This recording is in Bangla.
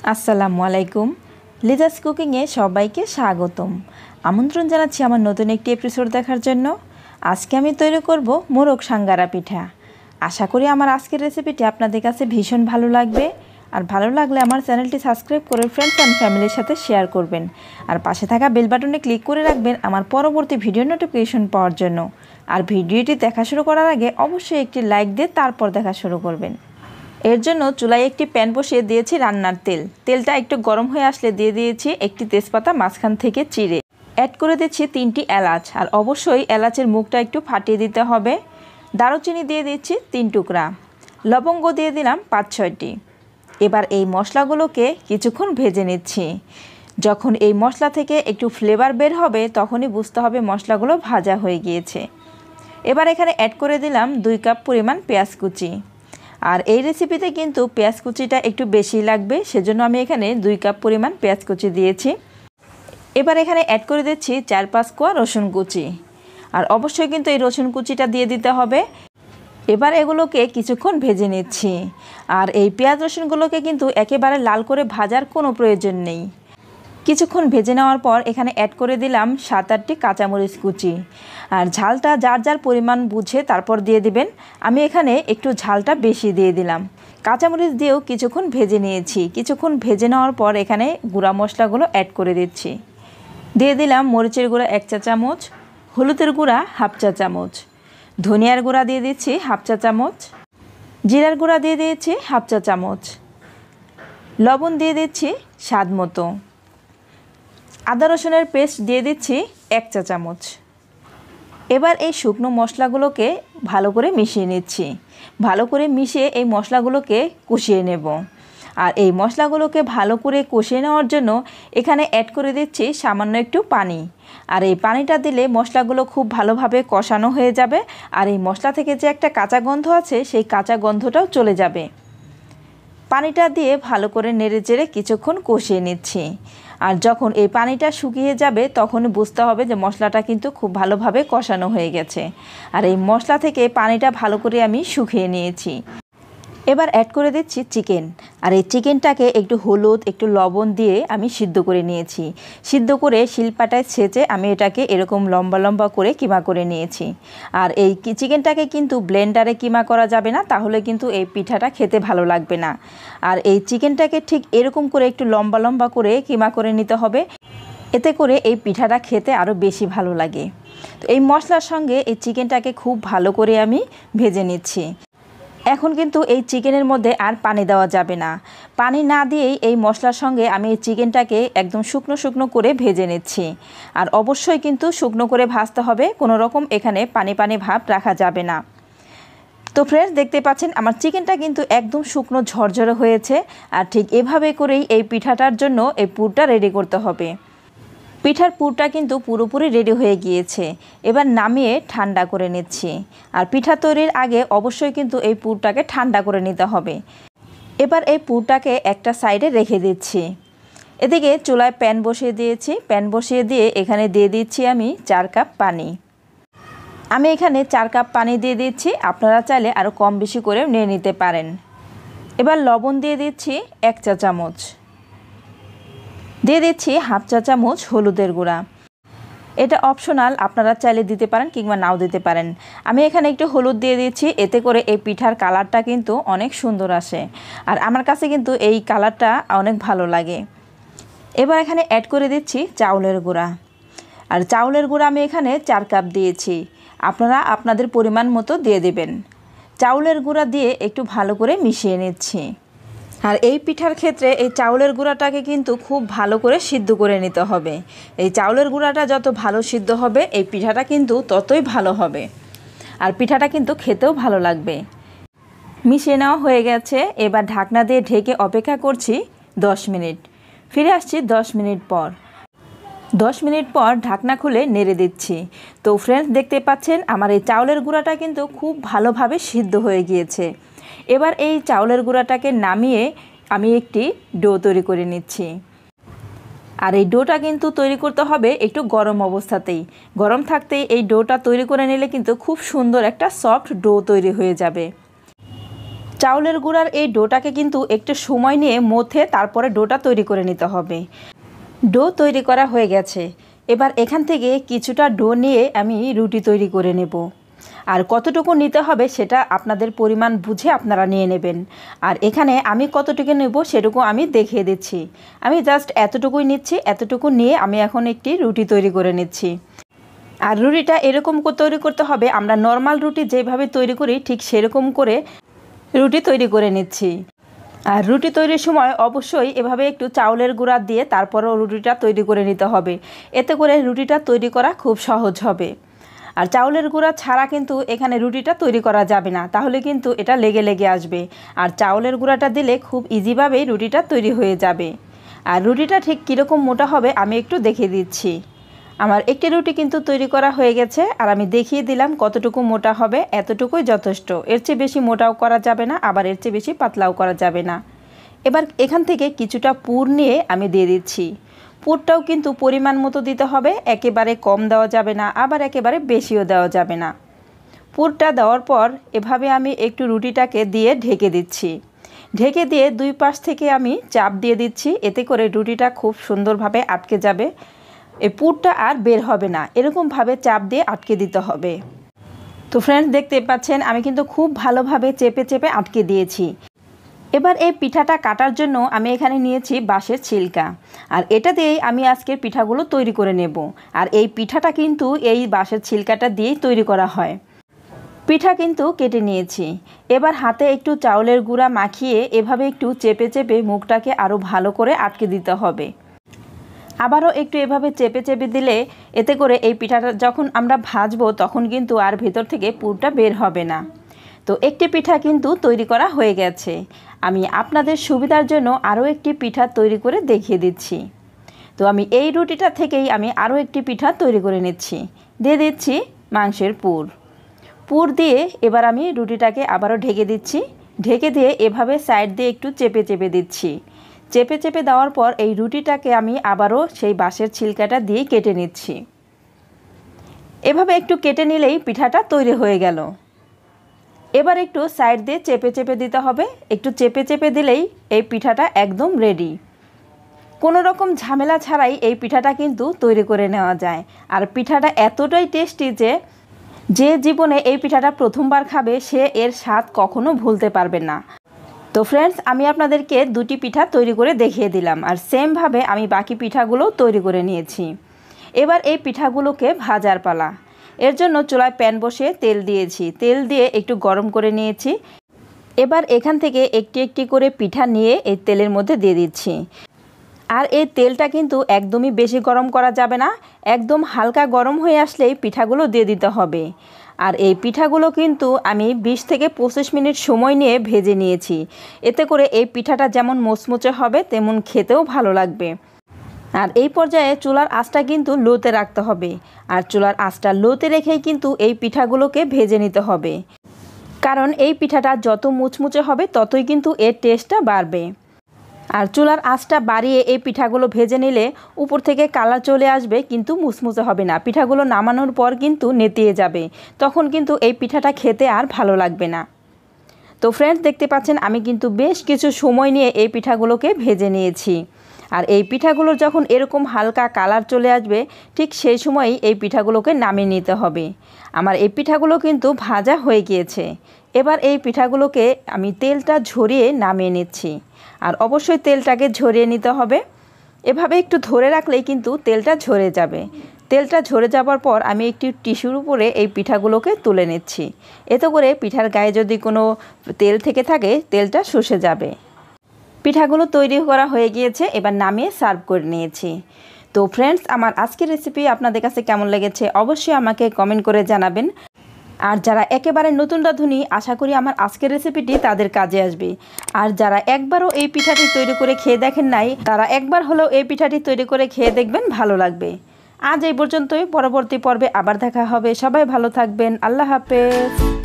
আসসালামু আলাইকুম। লিজাস কুকিংয়ে সবাইকে স্বাগতম। আমন্ত্রণ জানাচ্ছি আমার নতুন একটি এপিসোড দেখার জন্য। আজকে আমি তৈরি করব মোরগ সাঙ্গারা পিঠা। আশা করি আমার আজকের রেসিপিটি আপনাদের কাছে ভীষণ ভালো লাগবে। আর ভালো লাগলে আমার চ্যানেলটি সাবস্ক্রাইব করে ফ্রেন্ডস অ্যান্ড ফ্যামিলির সাথে শেয়ার করবেন। আর পাশে থাকা বেল বাটনে ক্লিক করে রাখবেন আমার পরবর্তী ভিডিও নোটিফিকেশন পাওয়ার জন্য। আর ভিডিওটি দেখা শুরু করার আগে অবশ্যই একটি লাইক দিয়ে তারপর দেখা শুরু করবেন। এর জন্য চুলায় একটি প্যান বসিয়ে দিয়েছি রান্নার তেল। তেলটা একটু গরম হয়ে আসলে দিয়ে দিয়েছি একটি তেজপাতা মাঝখান থেকে চিড়ে। অ্যাড করে দিচ্ছি 3টি এলাচ, আর অবশ্যই এলাচের মুখটা একটু ফাটিয়ে দিতে হবে। দারুচিনি দিয়ে দিচ্ছি 3 টুকরা, লবঙ্গ দিয়ে দিলাম 5-6টি। এবার এই মশলাগুলোকে কিছুক্ষণ ভেজে নিচ্ছি। যখন এই মশলা থেকে একটু ফ্লেভার বের হবে তখনই বুঝতে হবে মশলাগুলো ভাজা হয়ে গিয়েছে। এবার এখানে অ্যাড করে দিলাম 2 কাপ পরিমাণ পেঁয়াজ কুচি। আর এই রেসিপিতে কিন্তু পেঁয়াজ কুচিটা একটু বেশি লাগবে, সেজন্য আমি এখানে 2 কাপ পরিমাণ পেঁয়াজ কুচি দিয়েছি। এবার এখানে অ্যাড করে দিচ্ছি 4-5 কোয়া রসুন কুচি, আর অবশ্যই কিন্তু এই রসুন কুচিটা দিয়ে দিতে হবে। এবার এগুলোকে কিছুক্ষণ ভেজে নিচ্ছি। আর এই পেঁয়াজ রসুনগুলোকে কিন্তু একেবারে লাল করে ভাজার কোনো প্রয়োজন নেই। কিছুক্ষণ ভেজে নেওয়ার পর এখানে অ্যাড করে দিলাম 7-8টি কাঁচামরিচ কুচি। আর ঝালটা যার যার পরিমাণ বুঝে তারপর দিয়ে দিবেন। আমি এখানে একটু ঝালটা বেশি দিয়ে দিলাম। কাঁচামরিচ দিয়েও কিছুক্ষণ ভেজে নিয়েছি। কিছুক্ষণ ভেজে নেওয়ার পর এখানে গুঁড়া মশলাগুলো অ্যাড করে দিচ্ছি। দিয়ে দিলাম মরিচের গুঁড়া 1 চা চামচ, হলুদের গুঁড়া 1/2 চা চামচ, ধনিয়ার গুঁড়া দিয়ে দিচ্ছি 1/2 চা চামচ, জিরার গুঁড়া দিয়ে দিয়েছি 1/2 চা চামচ, লবণ দিয়ে দিচ্ছি স্বাদ মতো, আদা রসুনের পেস্ট দিয়ে দিচ্ছি 1 চা চামচ। এবার এই শুকনো মশলাগুলোকে ভালো করে মিশিয়ে নিচ্ছি। ভালো করে মিশিয়ে এই মশলাগুলোকে কষিয়ে নেব। আর এই মশলাগুলোকে ভালো করে কষিয়ে নেওয়ার জন্য এখানে অ্যাড করে দিচ্ছি সামান্য একটু পানি। আর এই পানিটা দিলে মশলাগুলো খুব ভালোভাবে কষানো হয়ে যাবে। আর এই মশলা থেকে যে একটা কাঁচা গন্ধ আছে সেই কাঁচা গন্ধটাও চলে যাবে। পানিটা দিয়ে ভালো করে নেড়েচেড়ে কিছুক্ষণ কষিয়ে নিচ্ছি। আর যখন এই পানিটা শুকিয়ে যাবে তখন বুঝতে হবে যে মশলাটা কিন্তু খুব ভালোভাবে কষানো হয়ে গেছে। আর এই মশলা থেকে পানিটা ভালো করে আমি শুকিয়ে নিয়েছি। এবার অ্যাড করে দিচ্ছি চিকেন। আর এই চিকেনটাকে একটু হলুদ একটু লবণ দিয়ে আমি সিদ্ধ করে নিয়েছি। সিদ্ধ করে শিলপাটায় ছেঁচে আমি এটাকে এরকম লম্বা লম্বা করে কিমা করে নিয়েছি। আর এই চিকেনটাকে কিন্তু ব্লেন্ডারে কিমা করা যাবে না, তাহলে কিন্তু এই পিঠাটা খেতে ভালো লাগবে না। আর এই চিকেনটাকে ঠিক এরকম করে একটু লম্বা লম্বা করে কিমা করে নিতে হবে, এতে করে এই পিঠাটা খেতে আরও বেশি ভালো লাগে। তো এই মশলার সঙ্গে এই চিকেনটাকে খুব ভালো করে আমি ভেজে নিচ্ছি। এখন কিন্তু এই চিকেনের মধ্যে আর পানি দেওয়া যাবে না। পানি না দিয়েই এই মশলার সঙ্গে আমি এই চিকেনটাকে একদম শুকনো শুকনো করে ভেজে নিচ্ছি। আর অবশ্যই কিন্তু শুকনো করে ভাজতে হবে, কোনো রকম এখানে পানি পানি ভাব রাখা যাবে না। তো ফ্রেন্ডস, দেখতে পাচ্ছেন আমার চিকেনটা কিন্তু একদম শুকনো ঝরঝরে হয়েছে। আর ঠিক এভাবে করেই এই পিঠাটার জন্য এই পুরটা রেডি করতে হবে। পিঠার পুরটা কিন্তু পুরোপুরি রেডি হয়ে গিয়েছে। এবার নামিয়ে ঠান্ডা করে নিচ্ছি। আর পিঠা তৈরির আগে অবশ্যই কিন্তু এই পুরটাকে ঠান্ডা করে নিতে হবে। এবার এই পুরটাকে একটা সাইডে রেখে দিচ্ছি। এদিকে চুলায় প্যান বসিয়ে দিয়েছি। প্যান বসিয়ে দিয়ে এখানে দিয়ে দিচ্ছি আমি 4 কাপ পানি। আমি এখানে 4 কাপ পানি দিয়ে দিচ্ছি, আপনারা চাইলে আরও কম বেশি করেও নিয়ে নিতে পারেন। এবার লবণ দিয়ে দিচ্ছি 1 চা চামচ, দিয়ে দিচ্ছি 1/2 চা চামচ হলুদের গুঁড়া। এটা অপশনাল, আপনারা চাইলে দিতে পারেন কিংবা নাও দিতে পারেন। আমি এখানে একটু হলুদ দিয়ে দিচ্ছি, এতে করে এই পিঠার কালারটা কিন্তু অনেক সুন্দর আসে। আর আমার কাছে কিন্তু এই কালারটা অনেক ভালো লাগে। এবার এখানে অ্যাড করে দিচ্ছি চাউলের গুঁড়া। আর চাউলের গুঁড়া আমি এখানে 4 কাপ দিয়েছি, আপনারা আপনাদের পরিমাণ মতো দিয়ে দেবেন। চাউলের গুঁড়া দিয়ে একটু ভালো করে মিশিয়ে নিচ্ছি। আর এই পিঠার ক্ষেত্রে এই চাউলের গুঁড়াটাকে কিন্তু খুব ভালো করে সিদ্ধ করে নিতে হবে। এই চাউলের গুঁড়াটা যত ভালো সিদ্ধ হবে এই পিঠাটা কিন্তু ততই ভালো হবে। আর পিঠাটা কিন্তু খেতেও ভালো লাগবে। মিশিয়ে নেওয়া হয়ে গেছে। এবার ঢাকনা দিয়ে ঢেকে অপেক্ষা করছি 10 মিনিট। ফিরে আসছি 10 মিনিট পর। 10 মিনিট পর ঢাকনা খুলে নেড়ে দিচ্ছি। তো ফ্রেন্ডস, দেখতে পাচ্ছেন আমার এই চাউলের গুঁড়াটা কিন্তু খুব ভালোভাবে সিদ্ধ হয়ে গিয়েছে। এবার এই চাউলের গুঁড়াটাকে নামিয়ে আমি একটি ডো তৈরি করে নিচ্ছি। আর এই ডোটা কিন্তু তৈরি করতে হবে একটু গরম অবস্থাতেই। গরম থাকতেই এই ডোটা তৈরি করে নিলে কিন্তু খুব সুন্দর একটা সফট ডো তৈরি হয়ে যাবে। চাউলের গুঁড়ার এই ডোটাকে কিন্তু একটু সময় নিয়ে মথে তারপরে ডোটা তৈরি করে নিতে হবে। ডো তৈরি করা হয়ে গেছে। এবার এখান থেকে কিছুটা ডো নিয়ে আমি রুটি তৈরি করে নেব। আর কতটুকু নিতে হবে সেটা আপনাদের পরিমাণ বুঝে আপনারা নিয়ে নেবেন। আর এখানে আমি কতটুকু নেব সেটুকু আমি দেখিয়ে দিচ্ছি। আমি জাস্ট এতটুকুই নিচ্ছি, এতটুকু নিয়ে আমি এখন একটি রুটি তৈরি করে নিচ্ছি। আর রুটিটা এরকম তৈরি করতে হবে, আমরা নর্মাল রুটি যেভাবে তৈরি করি ঠিক সেরকম করে রুটি তৈরি করে নিচ্ছি। আর রুটি তৈরির সময় অবশ্যই এভাবে একটু চাউলের গুঁড়া দিয়ে তারপরও রুটিটা তৈরি করে নিতে হবে। এতে করে রুটিটা তৈরি করা খুব সহজ হবে। আর চাউলের গুঁড়া ছাড়া কিন্তু এখানে রুটিটা তৈরি করা যাবে না, তাহলে কিন্তু এটা লেগে লেগে আসবে। আর চাউলের গুঁড়াটা দিলে খুব ইজিভাবেই রুটিটা তৈরি হয়ে যাবে। আর রুটিটা ঠিক কীরকম মোটা হবে আমি একটু দেখিয়ে দিচ্ছি। আমার একটি রুটি কিন্তু তৈরি করা হয়ে গেছে, আর আমি দেখিয়ে দিলাম কতটুকু মোটা হবে। এতটুকুই যথেষ্ট, এর চেয়ে বেশি মোটাও করা যাবে না, আবার এর চেয়ে বেশি পাতলাও করা যাবে না। এবার এখান থেকে কিছুটা পুর নিয়ে আমি দিয়ে দিচ্ছি। পুরটাও কিন্তু পরিমাণ মতো দিতে হবে, একেবারে কম দেওয়া যাবে না, আবার একেবারে বেশিও দেওয়া যাবে না। পুরটা দেওয়ার পর এভাবে আমি একটু রুটিটাকে দিয়ে ঢেকে দিচ্ছি। ঢেকে দিয়ে দুই পাশ থেকে আমি চাপ দিয়ে দিচ্ছি, এতে করে রুটিটা খুব সুন্দরভাবে আটকে যাবে। এই পুরটা আর বের হবে না, এরকমভাবে চাপ দিয়ে আটকে দিতে হবে। তো ফ্রেন্ডস, দেখতে পাচ্ছেন আমি কিন্তু খুব ভালোভাবে চেপে চেপে আটকে দিয়েছি। এবার এই পিঠাটা কাটার জন্য আমি এখানে নিয়েছি বাঁশের ছিলকা, আর এটা দিয়েই আমি আজকের পিঠাগুলো তৈরি করে নেব। আর এই পিঠাটা কিন্তু এই বাঁশের ছিলকাটা দিয়েই তৈরি করা হয়। পিঠা কিন্তু কেটে নিয়েছি। এবার হাতে একটু চাউলের গুঁড়া মাখিয়ে এভাবে একটু চেপে চেপে মুখটাকে আরও ভালো করে আটকে দিতে হবে। আবারও একটু এভাবে চেপে চেপে দিলে এতে করে এই পিঠাটা যখন আমরা ভাজবো তখন কিন্তু আর ভেতর থেকে পুরটা বের হবে না। তো একটি পিঠা কিন্তু তৈরি করা হয়ে গেছে। আমি আপনাদের সুবিধার জন্য আরও একটি পিঠা তৈরি করে দেখিয়ে দিচ্ছি। তো আমি এই রুটিটা থেকেই আমি আরও একটি পিঠা তৈরি করে নিচ্ছি। দিয়ে দিচ্ছি মাংসের পুর দিয়ে এবার আমি রুটিটাকে আবারও ঢেকে দিচ্ছি। ঢেকে দিয়ে এভাবে সাইড দিয়ে একটু চেপে চেপে দিচ্ছি। চেপে চেপে দেওয়ার পর এই রুটিটাকে আমি আবারও সেই বাঁশের ছিলকাটা দিয়ে কেটে নিচ্ছি। এভাবে একটু কেটে নিলেই পিঠাটা তৈরি হয়ে গেল। এবার একটু সাইড দিয়ে চেপে চেপে দিতে হবে। একটু চেপে চেপে দিলেই এই পিঠাটা একদম রেডি। কোনো রকম ঝামেলা ছাড়াই এই পিঠাটা কিন্তু তৈরি করে নেওয়া যায়। আর পিঠাটা এতটাই টেস্টি যে জীবনে এই পিঠাটা প্রথমবার খাবে সে এর স্বাদ কখনো ভুলতে পারবে না। তো ফ্রেন্ডস, আমি আপনাদেরকে দুটি পিঠা তৈরি করে দেখিয়ে দিলাম, আর সেমভাবে আমি বাকি পিঠাগুলো তৈরি করে নিয়েছি। এবার এই পিঠাগুলোকে ভাজার পালা। এর জন্য চুলায় প্যান বসিয়ে তেল দিয়েছি। তেল দিয়ে একটু গরম করে নিয়েছি। এবার এখান থেকে একটি একটি করে পিঠা নিয়ে এই তেলের মধ্যে দিয়ে দিচ্ছি। আর এই তেলটা কিন্তু একদমই বেশি গরম করা যাবে না, একদম হালকা গরম হয়ে আসলেই পিঠাগুলো দিয়ে দিতে হবে। আর এই পিঠাগুলো কিন্তু আমি 20 থেকে 25 মিনিট সময় নিয়ে ভেজে নিয়েছি। এতে করে এই পিঠাটা যেমন মুচমুচে হবে তেমন খেতেও ভালো লাগবে। আর এই পর্যায়ে চুলার আঁচটা কিন্তু লোতে রাখতে হবে। আর চুলার আঁচটা লোতে রেখেই কিন্তু এই পিঠাগুলোকে ভেজে নিতে হবে, কারণ এই পিঠাটা যত মুচমুচে হবে ততই কিন্তু এর টেস্টটা বাড়বে। আর চুলার আঁচটা বাড়িয়ে এই পিঠাগুলো ভেজে নিলে উপর থেকে কালার চলে আসবে, কিন্তু মুচমুচে হবে না। পিঠাগুলো নামানোর পর কিন্তু নেতিয়ে যাবে, তখন কিন্তু এই পিঠাটা খেতে আর ভালো লাগবে না। তো ফ্রেন্ডস, দেখতে পাচ্ছেন আমি কিন্তু বেশ কিছু সময় নিয়ে এই পিঠাগুলোকে ভেজে নিয়েছি। আর এই পিঠাগুলোর যখন এরকম হালকা কালার চলে আসবে ঠিক সেই সময়ই এই পিঠাগুলোকে নামিয়ে নিতে হবে। আমার এই পিঠাগুলো কিন্তু ভাজা হয়ে গিয়েছে। এবার এই পিঠাগুলোকে আমি তেলটা ঝরিয়ে নামিয়ে নিচ্ছি। আর অবশ্যই তেলটাকে ঝরিয়ে নিতে হবে। এভাবে একটু ধরে রাখলেই কিন্তু তেলটা ঝরে যাবে। তেলটা ঝরে যাবার পর আমি একটি টিস্যুর উপরে এই পিঠাগুলোকে তুলে নিচ্ছি। এতে করে পিঠার গায়ে যদি কোনো তেল থেকে থাকে তেলটা শুষে যাবে। পিঠাগুলো তৈরি করা হয়ে গিয়েছে, এবার নামিয়ে সার্ভ করে নিয়েছি। তো ফ্রেন্ডস, আমার আজকের রেসিপি আপনাদের কাছে কেমন লেগেছে অবশ্যই আমাকে কমেন্ট করে জানাবেন। আর যারা একেবারে নতুন রাঁধুনি, আশা করি আমার আজকের রেসিপিটি তাদের কাজে আসবে। আর যারা একবারও এই পিঠাটি তৈরি করে খেয়ে দেখেন নাই, তারা একবার হলেও এই পিঠাটি তৈরি করে খেয়ে দেখবেন, ভালো লাগবে। আজ এই পর্যন্তই, পরবর্তী পর্বে আবার দেখা হবে। সবাই ভালো থাকবেন। আল্লাহ হাফেজ।